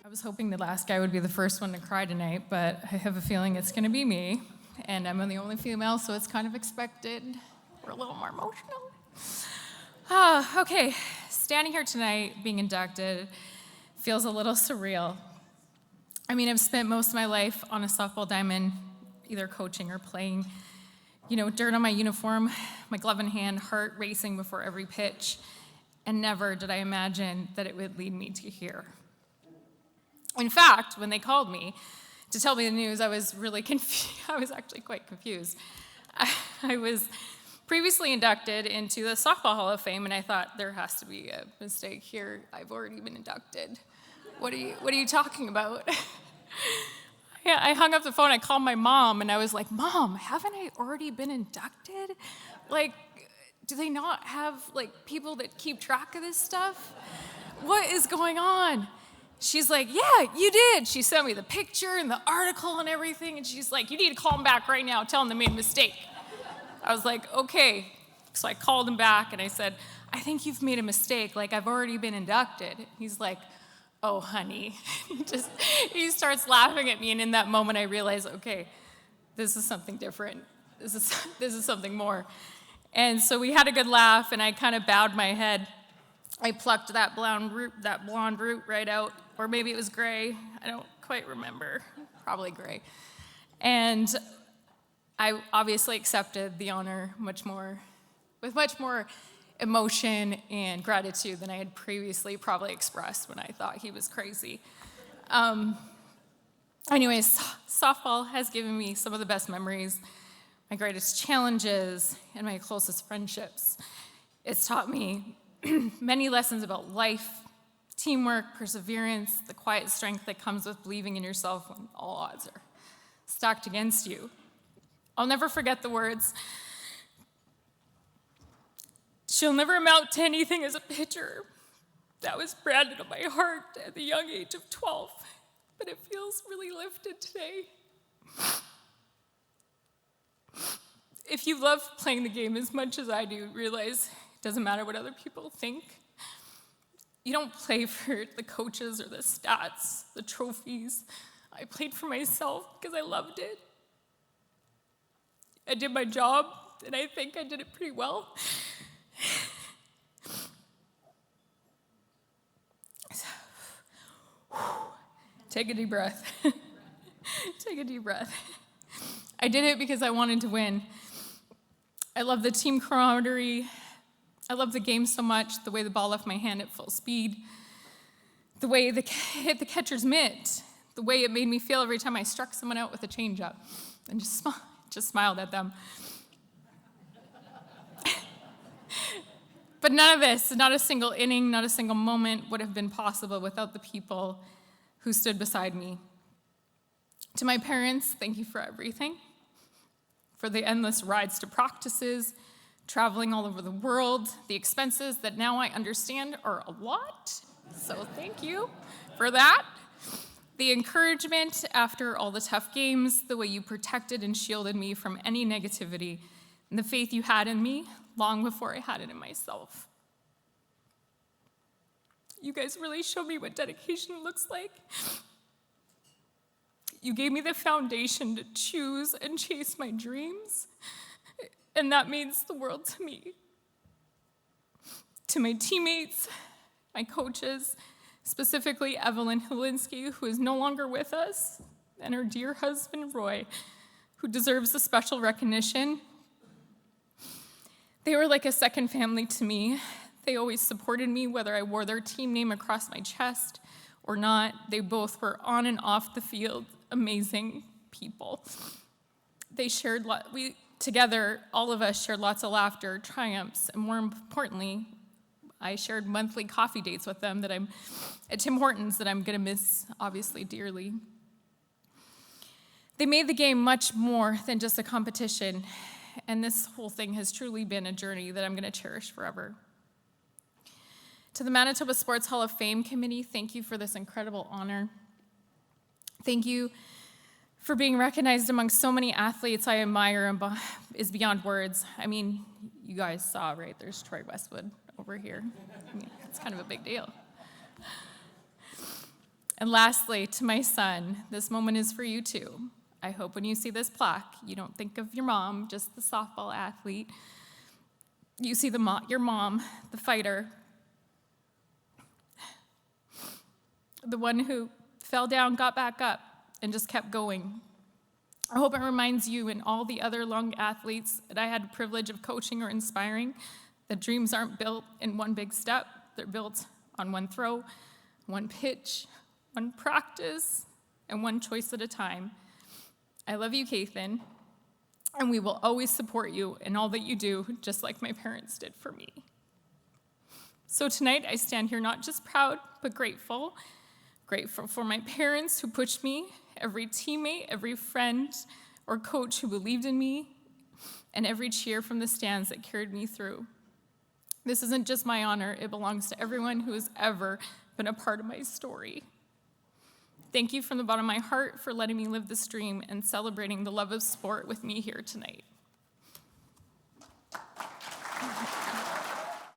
I was hoping the last guy would be the first one to cry tonight, but I have a feeling it's going to be me, and I'm the only female, so it's kind of expected. We're a little more emotional. Okay, standing here tonight, being inducted, feels a little surreal. I mean, I've spent most of my life on a softball diamond, either coaching or playing. You know, dirt on my uniform, my glove in hand, heart racing before every pitch, and never did I imagine that it would lead me to here. In fact, when they called me to tell me the news, I was really confused. I was actually quite confused. I was previously inducted into the Softball Hall of Fame, and I thought there has to be a mistake here. I've already been inducted. What are you talking about? Yeah, I hung up the phone. I called my mom, and I was like, "Mom, haven't I already been inducted? Like, do they not have people that keep track of this stuff? What is going on?" She's like, "Yeah, you did." She sent me the picture and the article and everything, and she's like, "You need to call them back right now. Tell them they made a mistake." I was like, "Okay." So I called him back, and I said, "I think you've made a mistake. I've already been inducted." He's like, "Oh, honey." He starts laughing at me, and in that moment, I realized, okay, this is something different. This is something more. And so we had a good laugh, and I kind of bowed my head. I plucked that blonde root right out, or maybe it was gray. I don't quite remember. Probably gray. And I obviously accepted the honor with much more emotion and gratitude than I had previously probably expressed when I thought he was crazy. Anyways, softball has given me some of the best memories, my greatest challenges, and my closest friendships. It's taught me many lessons about life, teamwork, perseverance, the quiet strength that comes with believing in yourself when all odds are stacked against you. I'll never forget the words, "She'll never amount to anything as a pitcher." That was branded on my heart at the young age of 12, but it feels really lifted today. If you love playing the game as much as I do, realize it doesn't matter what other people think. You don't play for the coaches or the stats, the trophies. I played for myself because I loved it. I did my job, and I think I did it pretty well. Take a deep breath. Take a deep breath. I did it because I wanted to win. I love the team camaraderie. I love the game so much, the way the ball left my hand at full speed, the way it hit the catcher's mitt, the way it made me feel every time I struck someone out with a changeup, and just smiled at them. But none of this, not a single inning, not a single moment would have been possible without the people who stood beside me. To my parents, thank you for everything, for the endless rides to practices, traveling all over the world, the expenses that now I understand are a lot, so thank you for that. The encouragement after all the tough games, the way you protected and shielded me from any negativity, and the faith you had in me long before I had it in myself. You guys really showed me what dedication looks like. You gave me the foundation to choose and chase my dreams, and that means the world to me. To my teammates, my coaches, specifically Evelyn Helinski, who is no longer with us, and her dear husband, Roy, who deserves a special recognition. They were like a second family to me. They always supported me, whether I wore their team name across my chest or not. They both were on and off the field amazing people. Together, all of us shared lots of laughter, triumphs, and more importantly, I shared monthly coffee dates with them at Tim Hortons that I'm going to miss, obviously, dearly. They made the game much more than just a competition, and this whole thing has truly been a journey that I'm going to cherish forever. To the Manitoba Sports Hall of Fame Committee, thank you for this incredible honor. Thank you for being recognized among so many athletes I admire and is beyond words. I mean, you guys saw, right? There's Troy Westwood over here. I mean, it's kind of a big deal. And lastly, to my son, this moment is for you too. I hope when you see this plaque, you don't think of your mom, just the softball athlete. You see your mom, the fighter, the one who fell down, got back up, and just kept going. I hope it reminds you and all the other young athletes that I had the privilege of coaching or inspiring that dreams aren't built in one big step. They're built on one throw, one pitch, one practice, and one choice at a time. I love you, Kathan, and we will always support you in all that you do, just like my parents did for me. So tonight, I stand here not just proud, but grateful. Grateful for my parents who pushed me, every teammate, every friend or coach who believed in me, and every cheer from the stands that carried me through. This isn't just my honor, it belongs to everyone who has ever been a part of my story. Thank you from the bottom of my heart for letting me live this dream and celebrating the love of sport with me here tonight.